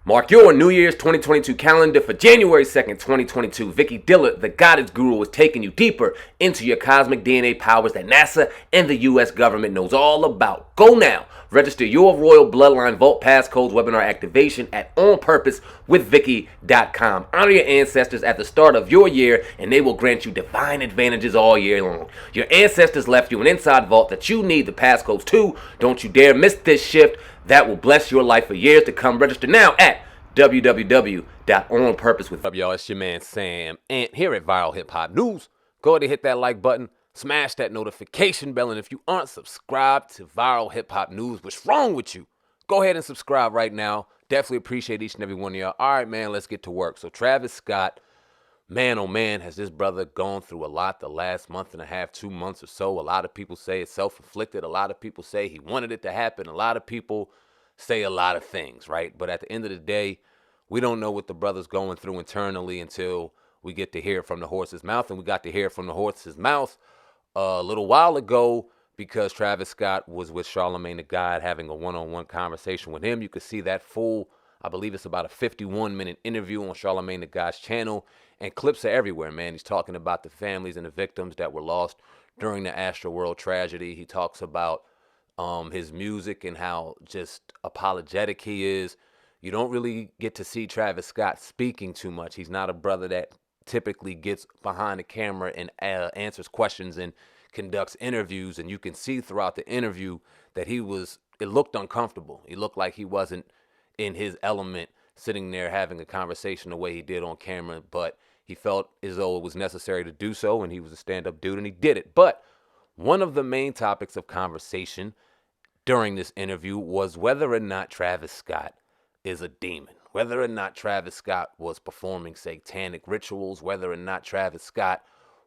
Mark your New Year's 2022 calendar for January 2nd, 2022. Vicky Dillard, the Goddess Guru, is taking you deeper into your cosmic DNA powers that NASA and the U.S. government knows all about. Go now. Register your Royal Bloodline Vault Passcodes webinar activation at onpurposewithvicky.com. Honor your ancestors at the start of your year, and they will grant you divine advantages all year long. Your ancestors left you an inside vault that you need the passcodes to. Don't you dare miss this shift. That will bless your life for years to come. Register now at www.onpurposewith. What's up, y'all? It's your man Sam Ant here at Viral Hip Hop News. Go ahead and hit that like button, smash that notification bell, and if you aren't subscribed to Viral Hip Hop News, what's wrong with you? Go ahead and subscribe right now. Definitely appreciate each and every one of y'all. All right, man, let's get to work. So Travis Scott, man, oh man, has this brother gone through a lot the last month and a half, 2 months or so. A lot of people say it's self-inflicted. A lot of people say he wanted it to happen. A lot of people say a lot of things, right? But at the end of the day, we don't know what the brother's going through internally until we get to hear from the horse's mouth. And we got to hear from the horse's mouth a little while ago because Travis Scott was with Charlamagne Tha God having a one-on-one conversation with him. You could see that full, I believe it's about a 51-minute interview on Charlamagne Tha God's channel. And clips are everywhere, man. He's talking about the families and the victims that were lost during the AstroWorld tragedy. He talks about his music and how just apologetic he is. You don't really get to see Travis Scott speaking too much. He's not a brother that typically gets behind the camera and answers questions and conducts interviews. And you can see throughout the interview that it looked uncomfortable. He looked like he wasn't in his element sitting there having a conversation the way he did on camera, but he felt as though it was necessary to do so, and he was a stand-up dude, and he did it. But one of the main topics of conversation during this interview was whether or not Travis Scott is a demon, whether or not Travis Scott was performing satanic rituals, whether or not Travis Scott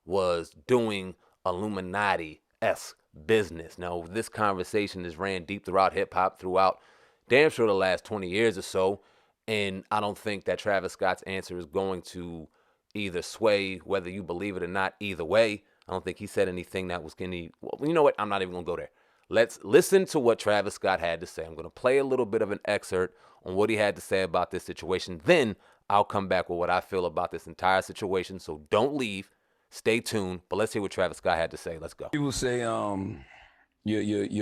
was doing Illuminati-esque business. Now, this conversation has ran deep throughout hip-hop throughout damn sure the last 20 years or so, and I don't think that Travis Scott's answer is going to either sway whether you believe it or not either way. I don't think he said anything that was going to, well, you know what? I'm not even going to go there. Let's listen to what Travis Scott had to say. I'm going to play a little bit of an excerpt on what he had to say about this situation. Then I'll come back with what I feel about this entire situation. So don't leave. Stay tuned. But let's hear what Travis Scott had to say. Let's go. People say your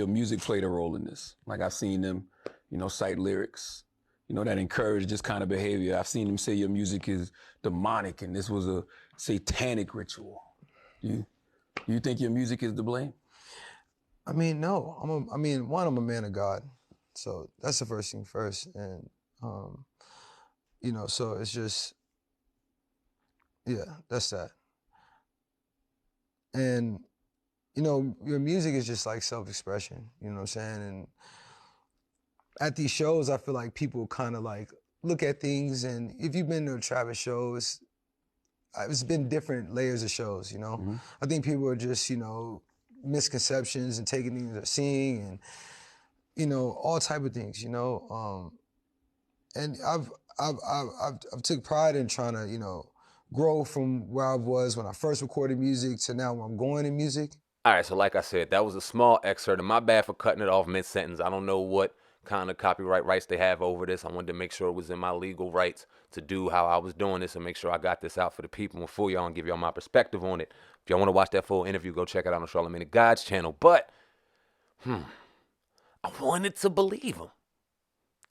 music played a role in this. Like I've seen them, cite lyrics, that encourage this kind of behavior. I've seen them say your music is demonic and this was a satanic ritual. You think your music is to blame? I mean, no. I'm a man of God, so that's the first thing first, and so it's just, yeah, that's that. And your music is just like self-expression. You know what I'm saying? And at these shows, I feel like people kind of like look at things, and if you've been to a Travis show, it's been different layers of shows. Mm-hmm. I think people are just misconceptions and taking things they're seeing, and all type of things, and I've took pride in trying to grow from where I was when I first recorded music to now where I'm going in music. All right, so like I said, that was a small excerpt, and my bad for cutting it off mid-sentence. I don't know what kind of copyright rights they have over this. I wanted to make sure it was in my legal rights to do how I was doing this and make sure I got this out for the people and for y'all and give y'all my perspective on it. If y'all want to watch that full interview, go check it out on Charlamagne Tha God's channel. But, I wanted to believe him.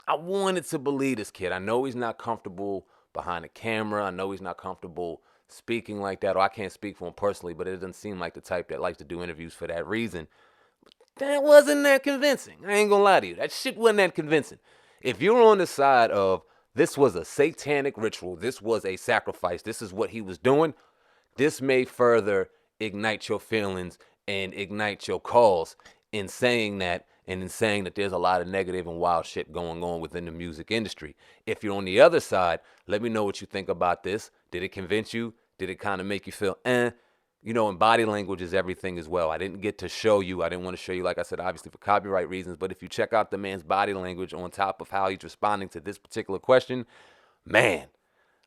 I wanted to believe this kid. I know he's not comfortable behind the camera. I know he's not comfortable speaking like that, or I can't speak for him personally, but it doesn't seem like the type that likes to do interviews for that reason. That wasn't that convincing. I ain't gonna lie to you. That shit wasn't that convincing. If you're on the side of this was a satanic ritual, this was a sacrifice, this is what he was doing, this may further ignite your feelings and ignite your cause in saying that, and in saying that there's a lot of negative and wild shit going on within the music industry. If you're on the other side, let me know what you think about this. Did it convince you? Did it kind of make you feel, and body language is everything as well. I didn't get to show you. I didn't want to show you, like I said, obviously for copyright reasons. But if you check out the man's body language on top of how he's responding to this particular question, man,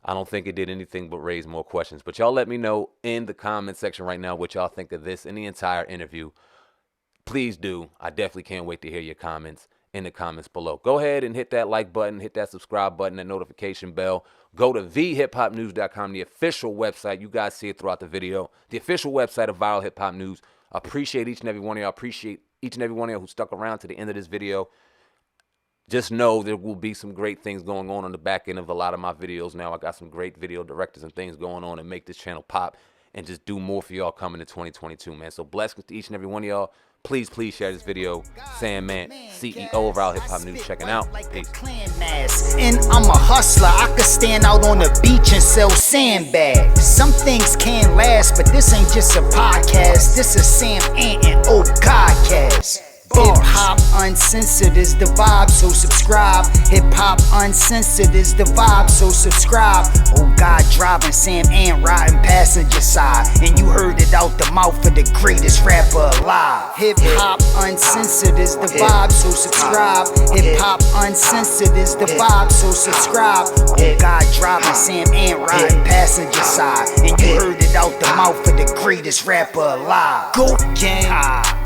I don't think it did anything but raise more questions. But y'all let me know in the comment section right now what y'all think of this and the entire interview. Please do. I definitely can't wait to hear your comments. in the comments below. Go ahead and hit that like button, hit that subscribe button, that notification bell. Go to thehiphopnews.com, the official website. You guys see it throughout the video. The official website of Viral Hip Hop News. I appreciate each and every one of y'all. Appreciate each and every one of y'all who stuck around to the end of this video. Just know there will be some great things going on the back end of a lot of my videos now. I got some great video directors and things going on and make this channel pop and just do more for y'all coming in 2022, man. So blessings to each and every one of y'all. Please share this video. Sam Man, CEO of Viral Hip Hop News, checking out. Peace. And I'm a hustler. I could stand out on the beach and sell sandbags. Some things can't last, but this ain't just a podcast. This is Sam Ant and Oh Godcast. Hip hop uncensored is the vibe, so subscribe. Hip hop uncensored is the vibe, so subscribe. Oh God, driving Sam Ant riding passenger side, and you heard it out the mouth of the greatest rapper alive. Hip hop uncensored is the vibe, so subscribe. Hip hop uncensored is the vibe, so subscribe. Oh God, driving Sam Ant riding passenger side, and you heard it out the mouth of the greatest rapper alive. Go gang.